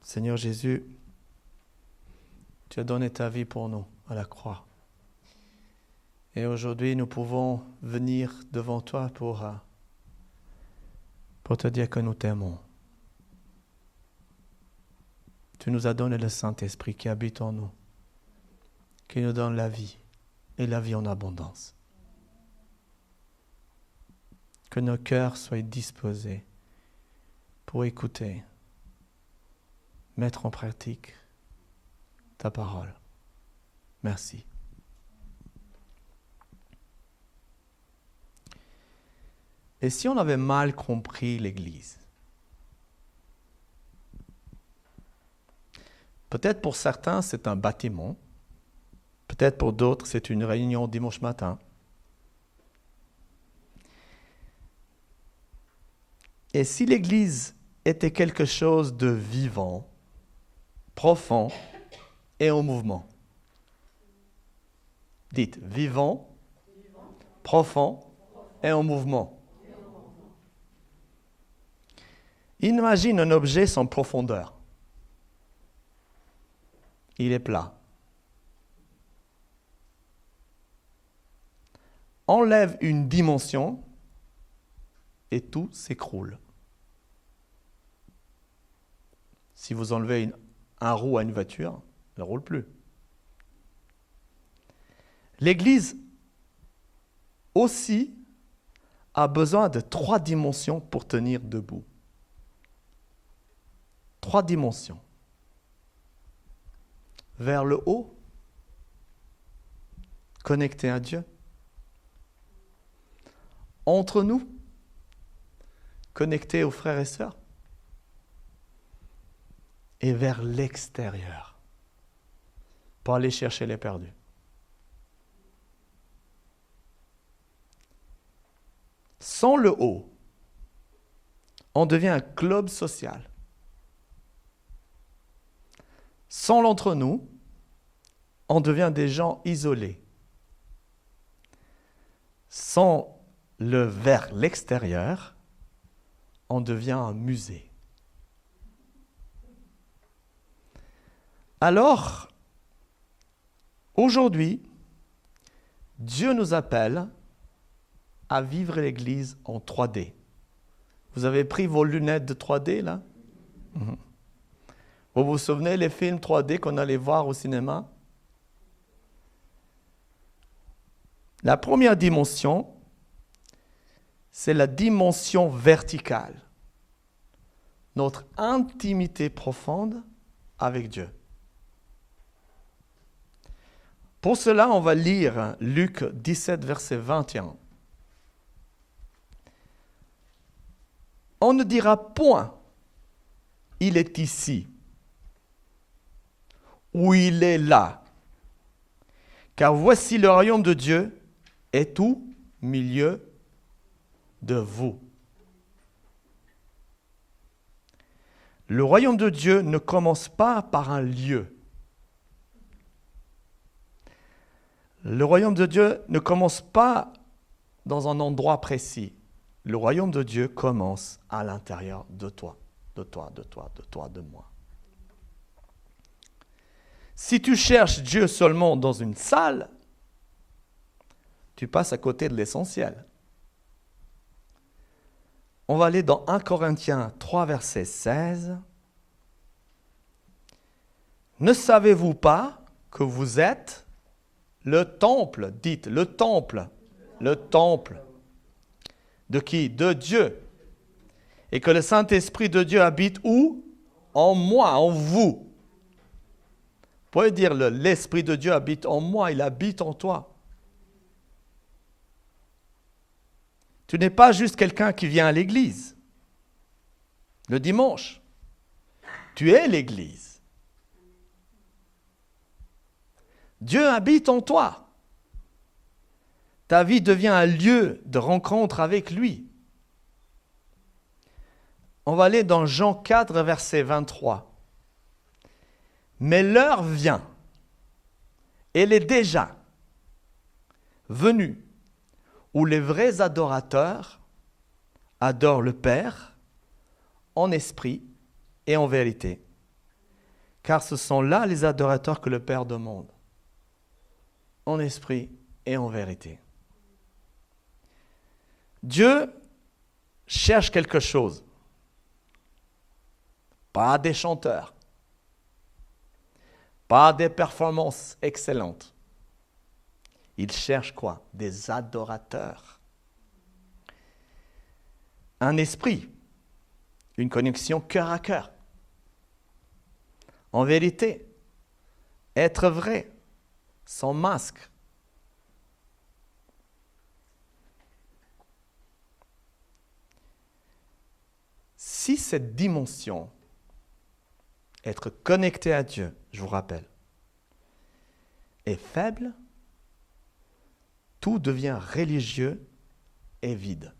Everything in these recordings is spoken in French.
Seigneur Jésus, tu as donné ta vie pour nous à la croix. Et aujourd'hui, nous pouvons venir devant toi pour te dire que nous t'aimons. Tu nous as donné le Saint-Esprit qui habite en nous, qui nous donne la vie et la vie en abondance. Que nos cœurs soient disposés pour écouter, mettre en pratique ta parole. Merci. Et si on avait mal compris l'Église? Peut-être pour certains, c'est un bâtiment. Peut-être pour d'autres, c'est une réunion dimanche matin. Et si l'Église était quelque chose de vivant, profond et en mouvement? Dites, vivant, profond et en mouvement. Imagine un objet sans profondeur. Il est plat. Enlève une dimension et tout s'écroule. Si vous enlevez un roue à une voiture, elle ne roule plus. L'Église aussi a besoin de 3 dimensions pour tenir debout. 3 dimensions. Vers le haut, connecté à Dieu. Entre nous, connecté aux frères et sœurs. Et vers l'extérieur, pour aller chercher les perdus. Sans le haut, on devient un club social. Sans l'entre-nous, on devient des gens isolés. Sans le vers l'extérieur, on devient un musée. Alors, aujourd'hui, Dieu nous appelle à vivre l'Église en 3D. Vous avez pris vos lunettes de 3D, là? Vous vous souvenez les films 3D qu'on allait voir au cinéma? La première dimension, c'est la dimension verticale. Notre intimité profonde avec Dieu. Pour cela, on va lire Luc 17, verset 21. On ne dira point, il est ici, ou il est là. Car voici le royaume de Dieu est au milieu de vous. Le royaume de Dieu ne commence pas par un lieu. Le royaume de Dieu ne commence pas dans un endroit précis. Le royaume de Dieu commence à l'intérieur de toi, de moi. Si tu cherches Dieu seulement dans une salle, tu passes à côté de l'essentiel. On va aller dans 1 Corinthiens 3, verset 16. Ne savez-vous pas que vous êtes le temple, dites le temple de qui? De Dieu. Et que le Saint-Esprit de Dieu habite où? En moi, en vous. Vous pouvez dire l'Esprit de Dieu habite en moi, il habite en toi. Tu n'es pas juste quelqu'un qui vient à l'église le dimanche. Tu es l'église. Dieu habite en toi. Ta vie devient un lieu de rencontre avec lui. On va aller dans Jean 4, verset 23. Mais l'heure vient, elle est déjà venue, où les vrais adorateurs adorent le Père en esprit et en vérité. car ce sont là les adorateurs que le Père demande, en esprit et en vérité. Dieu cherche quelque chose, pas des chanteurs, pas des performances excellentes. Il cherche quoi? Des adorateurs. Un esprit, une connexion cœur à cœur. En vérité, être vrai, sans masque. Si cette dimension, être connecté à Dieu, je vous rappelle, est faible, tout devient religieux et vide.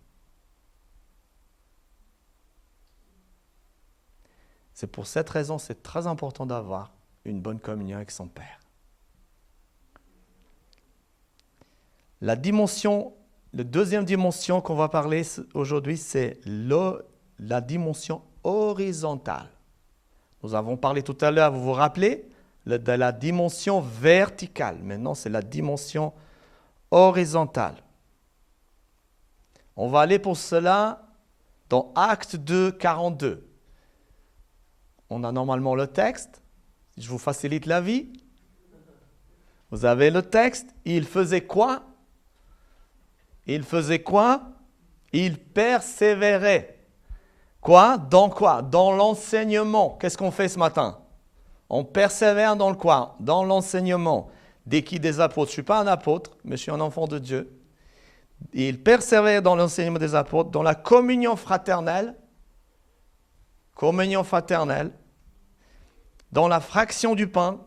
C'est pour cette raison, c'est très important d'avoir une bonne communion avec son Père. La deuxième dimension qu'on va parler aujourd'hui, c'est la dimension horizontale. Nous avons parlé tout à l'heure, vous vous rappelez, de la dimension verticale. Maintenant, c'est la dimension horizontale. On va aller pour cela dans Actes 2, 42. On a normalement le texte. Je vous facilite la vie. Vous avez le texte. Il faisait quoi? Il faisait quoi? Il persévérait. Quoi? Dans l'enseignement. Qu'est-ce qu'on fait ce matin? On persévère dans le quoi? Dans l'enseignement. Dès qui des apôtres? Je ne suis pas un apôtre, mais je suis un enfant de Dieu. Il persévère dans l'enseignement des apôtres, dans la communion fraternelle, dans la fraction du pain.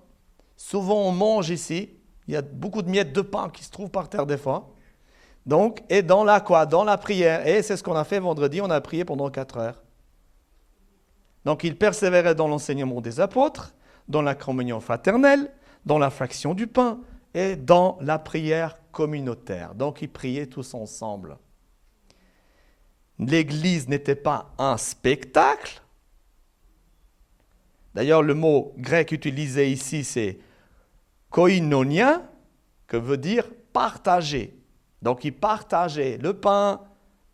Souvent on mange ici, il y a beaucoup de miettes de pain qui se trouvent par terre des fois. Donc, et dans la quoi? Dans la prière. Et c'est ce qu'on a fait vendredi, on a prié pendant 4 heures. Donc il persévérait dans l'enseignement des apôtres, dans la communion fraternelle, dans la fraction du pain et dans la prière communautaire. Donc ils priaient tous ensemble. L'Église n'était pas un spectacle. D'ailleurs, le mot grec utilisé ici, c'est koinonia, que veut dire partager. Donc, ils partageaient le pain,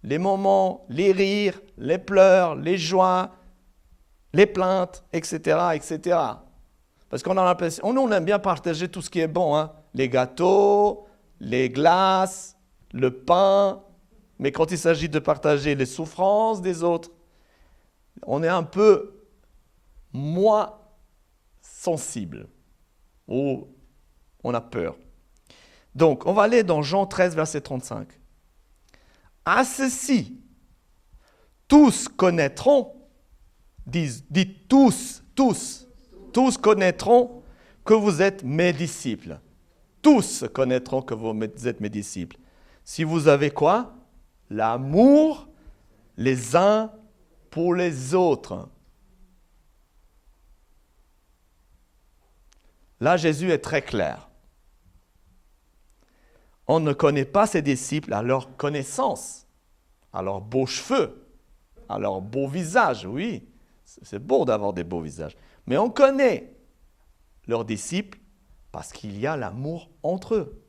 les moments, les rires, les pleurs, les joies, les plaintes, etc., etc. Parce qu'on a l'impression, on aime bien partager tout ce qui est bon, hein? Les gâteaux, les glaces, le pain. Mais quand il s'agit de partager les souffrances des autres, on est un peu moins sensible, ou on a peur. Donc, on va aller dans Jean 13, verset 35. À ceci, tous connaîtront, dites tous connaîtront que vous êtes mes disciples. Tous connaîtront que vous êtes mes disciples. Si vous avez quoi? L'amour les uns pour les autres. Là, Jésus est très clair. On ne connaît pas ses disciples à leur connaissance, à leurs beaux cheveux, à leur beau visage. Oui, c'est beau d'avoir des beaux visages. Mais on connaît leurs disciples parce qu'il y a l'amour entre eux.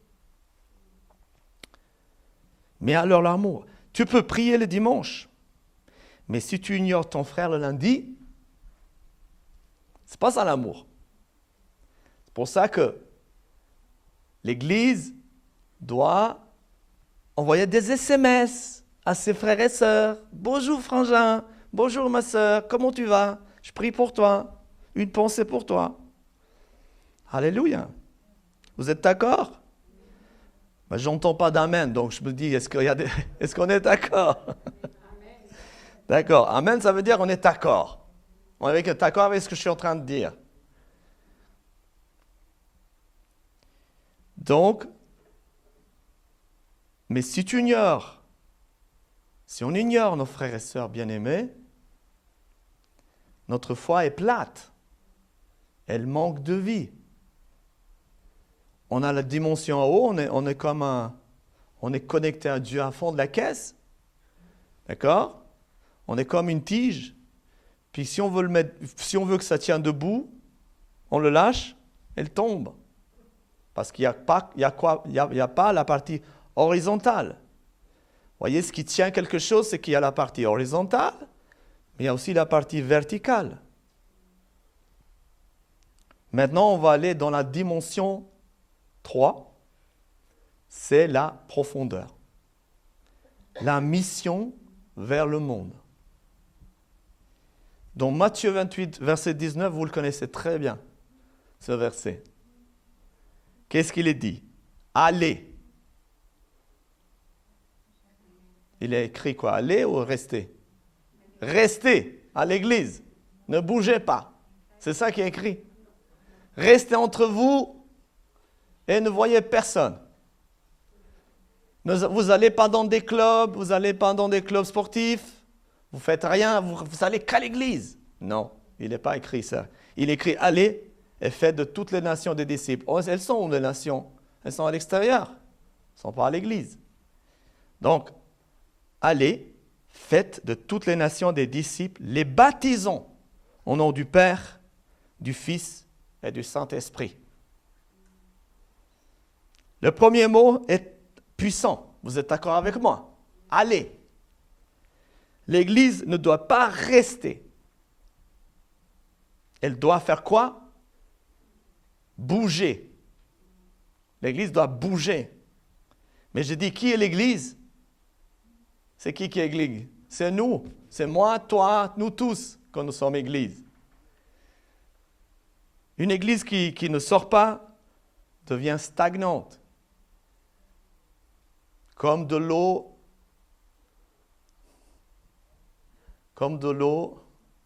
Mais alors l'amour, tu peux prier le dimanche, mais si tu ignores ton frère le lundi, c'est pas ça l'amour. C'est pour ça que l'Église doit envoyer des SMS à ses frères et sœurs. Bonjour frangin, bonjour ma sœur, comment tu vas? Je prie pour toi, une pensée pour toi. Alléluia. Vous êtes d'accord? Ben, j'entends pas d'amen, donc je me dis, est-ce qu'on est d'accord? Amen. D'accord, amen, ça veut dire qu'on est d'accord. On est d'accord avec ce que je suis en train de dire. Donc, mais si on ignore nos frères et sœurs bien-aimés, notre foi est plate. Elle manque de vie. On a la dimension en haut, on est connecté à Dieu à fond de la caisse. D'accord? On est comme une tige. Puis si on veut que ça tienne debout, on le lâche, elle tombe. Parce qu'il n'y a pas la partie horizontale. Vous voyez, ce qui tient quelque chose, c'est qu'il y a la partie horizontale, mais il y a aussi la partie verticale. Maintenant, on va aller dans la dimension 3, c'est la profondeur. La mission vers le monde. Dans Matthieu 28, verset 19, vous le connaissez très bien, ce verset. Qu'est-ce qu'il est dit? Allez. Il est écrit quoi? Allez ou restez? Restez à l'église. Ne bougez pas. C'est ça qui est écrit. Restez entre vous et ne voyez personne. Vous n'allez pas dans des clubs, vous n'allez pas dans des clubs sportifs, vous ne faites rien, vous allez qu'à l'église. Non, il n'est pas écrit ça. Il est écrit allez et faites de toutes les nations des disciples. Oh, elles sont où les nations? Elles sont à l'extérieur. Elles ne sont pas à l'église. Donc, allez, faites de toutes les nations des disciples, les baptisons au nom du Père, du Fils et du Saint-Esprit. Le premier mot est puissant. Vous êtes d'accord avec moi? Allez. L'Église ne doit pas rester. Elle doit faire quoi? Bouger. L'Église doit bouger. Mais je dis, qui est l'Église? C'est qui est l'Église? C'est nous. C'est moi, toi, nous tous, quand nous sommes Église. Une Église qui ne sort pas devient stagnante. Comme de l'eau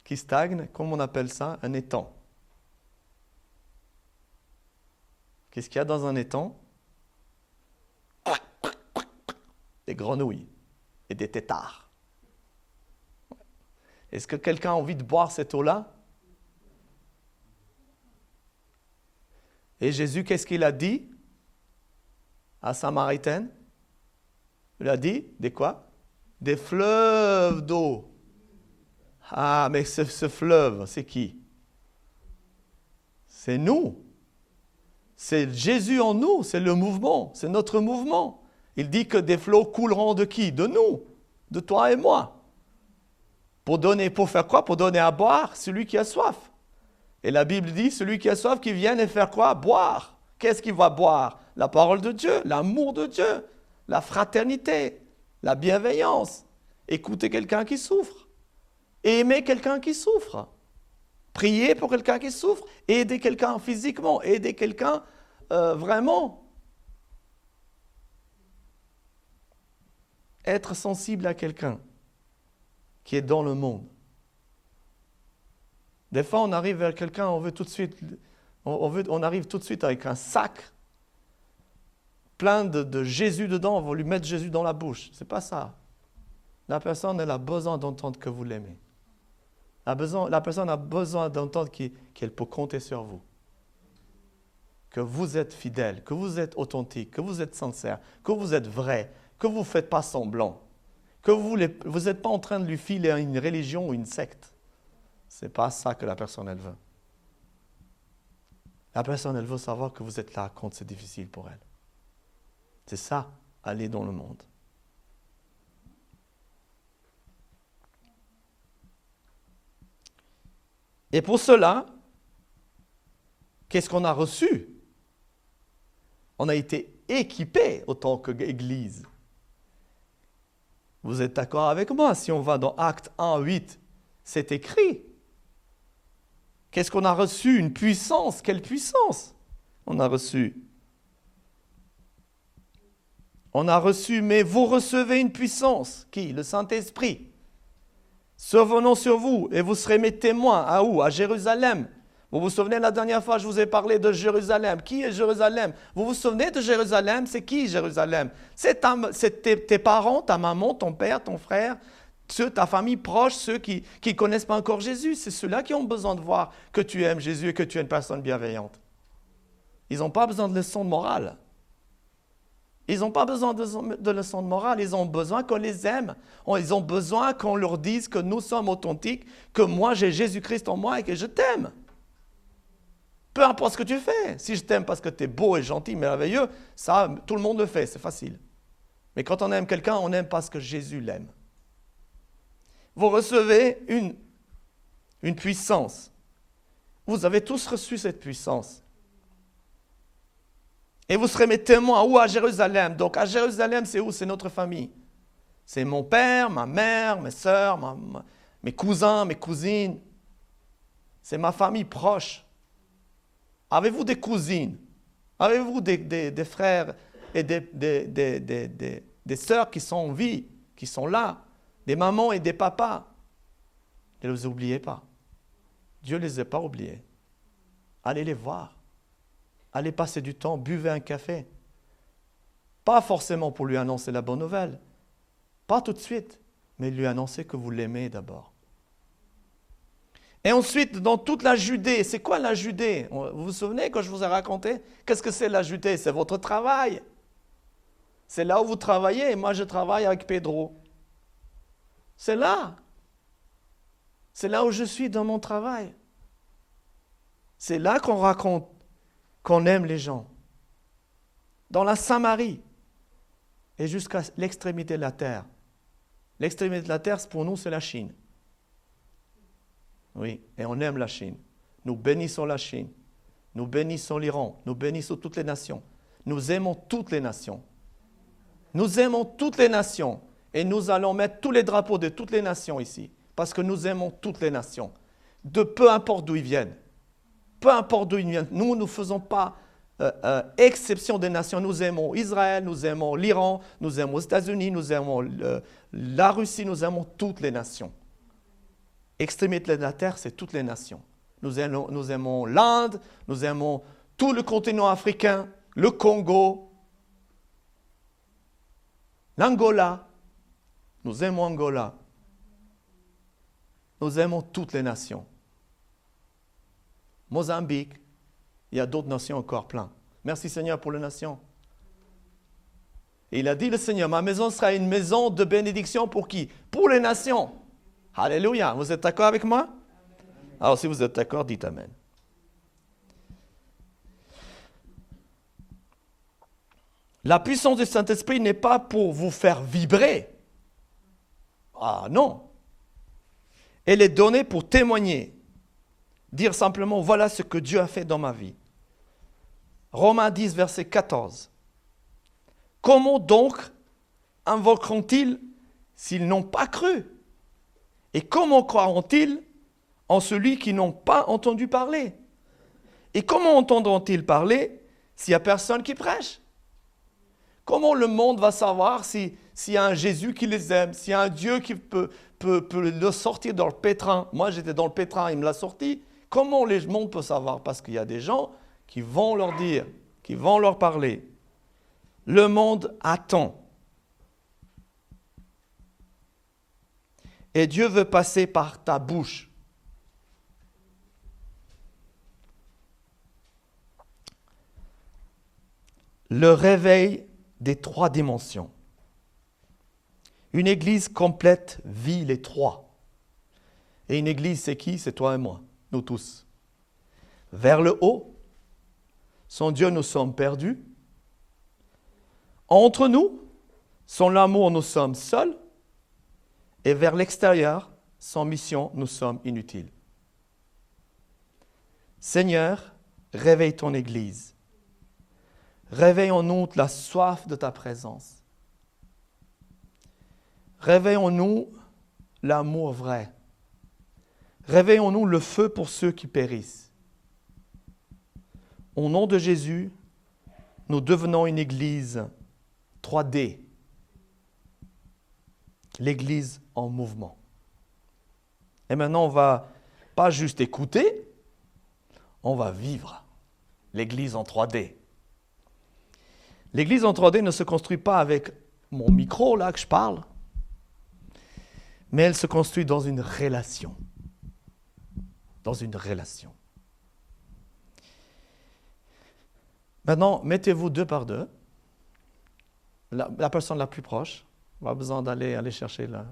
qui stagne, comme on appelle ça, un étang. Qu'est-ce qu'il y a dans un étang? Des grenouilles et des têtards. Est-ce que quelqu'un a envie de boire cette eau-là? Et Jésus, qu'est-ce qu'il a dit à Samaritaine? Il a dit, des quoi? Des fleuves d'eau. Ah, mais ce fleuve, c'est qui? C'est nous. C'est Jésus en nous, c'est le mouvement, c'est notre mouvement. Il dit que des flots couleront de qui? De nous, de toi et moi. Pour faire quoi? Pour donner à boire celui qui a soif. Et la Bible dit, celui qui a soif, qui vienne et faire quoi? Boire. Qu'est-ce qu'il va boire? La parole de Dieu, l'amour de Dieu, la fraternité, la bienveillance. Écouter quelqu'un qui souffre. Aimer quelqu'un qui souffre. Prier pour quelqu'un qui souffre. Aider quelqu'un physiquement. Aider quelqu'un vraiment. Être sensible à quelqu'un qui est dans le monde. Des fois, on arrive vers quelqu'un, on arrive tout de suite avec un sac plein de Jésus dedans, on va lui mettre Jésus dans la bouche. C'est pas ça. La personne, elle a besoin d'entendre que vous l'aimez. La personne a besoin d'entendre qu'elle peut compter sur vous. Que vous êtes fidèle, que vous êtes authentique, que vous êtes sincère, que vous êtes vrai, que vous ne faites pas semblant, que vous n'êtes pas en train de lui filer une religion ou une secte. Ce n'est pas ça que la personne, elle veut. La personne, elle veut savoir que vous êtes là quand c'est difficile pour elle. C'est ça, aller dans le monde. Et pour cela, qu'est-ce qu'on a reçu? On a été équipés autant qu'Église. Vous êtes d'accord avec moi? Si on va dans Actes 1, 8, c'est écrit. Qu'est-ce qu'on a reçu? Une puissance. Quelle puissance on a reçu? On a reçu, mais vous recevez une puissance. Qui? Le Saint-Esprit. Survenant sur vous, et vous serez mes témoins. À où? À Jérusalem. Vous vous souvenez, la dernière fois, je vous ai parlé de Jérusalem. Qui est Jérusalem? Vous vous souvenez de Jérusalem? C'est qui Jérusalem? C'est tes parents, ta maman, ton père, ton frère, ta famille proche, ceux qui ne connaissent pas encore Jésus. C'est ceux-là qui ont besoin de voir que tu aimes Jésus et que tu es une personne bienveillante. Ils n'ont pas besoin de leçons de morale. Ils n'ont pas besoin de leçons de morale, ils ont besoin qu'on les aime. Ils ont besoin qu'on leur dise que nous sommes authentiques, que moi j'ai Jésus-Christ en moi et que je t'aime. Peu importe ce que tu fais. Si je t'aime parce que tu es beau et gentil, merveilleux, ça, tout le monde le fait, c'est facile. Mais quand on aime quelqu'un, on aime parce que Jésus l'aime. Vous recevez une puissance. Vous avez tous reçu cette puissance. Et vous serez mes témoins où? À Jérusalem. Donc à Jérusalem, c'est où? C'est notre famille. C'est mon père, ma mère, mes sœurs, mes cousins, mes cousines. C'est ma famille proche. Avez-vous des cousines? Avez-vous des frères et des sœurs qui sont en vie, qui sont là? Des mamans et des papas? Ne les oubliez pas. Dieu ne les a pas oubliés. Allez les voir. Allez passer du temps, buvez un café. Pas forcément pour lui annoncer la bonne nouvelle. Pas tout de suite, mais lui annoncer que vous l'aimez d'abord. Et ensuite, dans toute la Judée, c'est quoi la Judée? Vous vous souvenez quand je vous ai raconté? Qu'est-ce que c'est la Judée? C'est votre travail. C'est là où vous travaillez. Et moi, je travaille avec Pedro. C'est là. C'est là où je suis dans mon travail. C'est là qu'on raconte qu'on aime les gens. Dans la Samarie et jusqu'à l'extrémité de la terre. L'extrémité de la terre, pour nous, c'est la Chine. Oui, et on aime la Chine. Nous bénissons la Chine. Nous bénissons l'Iran. Nous bénissons toutes les nations. Nous aimons toutes les nations. Nous aimons toutes les nations. Et nous allons mettre tous les drapeaux de toutes les nations ici. Parce que nous aimons toutes les nations. De peu importe d'où ils viennent. Peu importe d'où ils viennent. Nous ne faisons pas exception des nations. Nous aimons Israël, nous aimons l'Iran, nous aimons les États-Unis, nous aimons la Russie, nous aimons toutes les nations. Extrémité de la terre, c'est toutes les nations. Nous aimons l'Inde, nous aimons tout le continent africain, le Congo, l'Angola. Nous aimons Angola. Nous aimons toutes les nations. Mozambique, il y a d'autres nations encore plein. Merci Seigneur pour les nations. Et il a dit le Seigneur, ma maison sera une maison de bénédiction pour qui? Pour les nations. Alléluia. Vous êtes d'accord avec moi? Alors si vous êtes d'accord, dites Amen. La puissance du Saint-Esprit n'est pas pour vous faire vibrer. Ah non. Elle est donnée pour témoigner. Dire simplement, voilà ce que Dieu a fait dans ma vie. Romains 10, verset 14. Comment donc invoqueront-ils s'ils n'ont pas cru? Et comment croiront-ils en celui qui n'ont pas entendu parler? Et comment entendront-ils parler s'il n'y a personne qui prêche? Comment le monde va savoir s'il y a un Jésus qui les aime, s'il y a un Dieu qui peut le sortir dans le pétrin? Moi, j'étais dans le pétrin, il me l'a sorti. Comment le monde peut savoir? Parce qu'il y a des gens qui vont leur dire, qui vont leur parler. Le monde attend. Et Dieu veut passer par ta bouche. Le réveil des trois dimensions. Une église complète vit les trois. Et une église, c'est qui? C'est toi et moi, nous tous. Vers le haut, sans Dieu, nous sommes perdus. Entre nous, sans l'amour, nous sommes seuls. Et vers l'extérieur, sans mission, nous sommes inutiles. Seigneur, réveille ton Église. Réveille en nous la soif de ta présence. Réveille en nous l'amour vrai. Réveille en nous le feu pour ceux qui périssent. Au nom de Jésus, nous devenons une Église 3D. L'Église en mouvement. Et maintenant, on va pas juste écouter, on va vivre l'Église en 3D. L'Église en 3D ne se construit pas avec mon micro, là, que je parle, mais elle se construit dans une relation. Dans une relation. Maintenant, mettez-vous deux par deux. La personne la plus proche. Pas besoin d'aller chercher la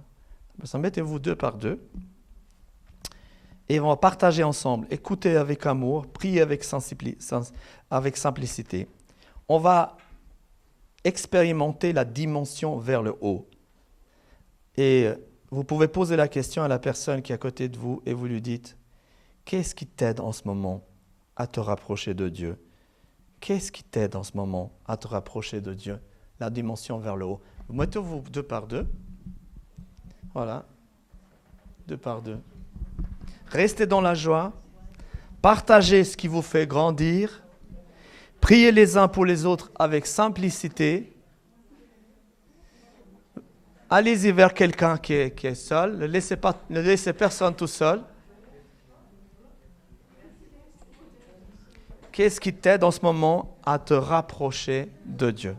personne. Mettez-vous deux par deux. Et on va partager ensemble, écouter avec amour, prier avec simplicité. On va expérimenter la dimension vers le haut. Et vous pouvez poser la question à la personne qui est à côté de vous et vous lui dites, qu'est-ce qui t'aide en ce moment à te rapprocher de Dieu? Qu'est-ce qui t'aide en ce moment à te rapprocher de Dieu? La dimension vers le haut. Vous mettez-vous 2 par 2. Voilà. 2 par 2. Restez dans la joie. Partagez ce qui vous fait grandir. Priez les uns pour les autres avec simplicité. Allez-y vers quelqu'un qui est seul. Ne laissez personne tout seul. Qu'est-ce qui t'aide en ce moment à te rapprocher de Dieu?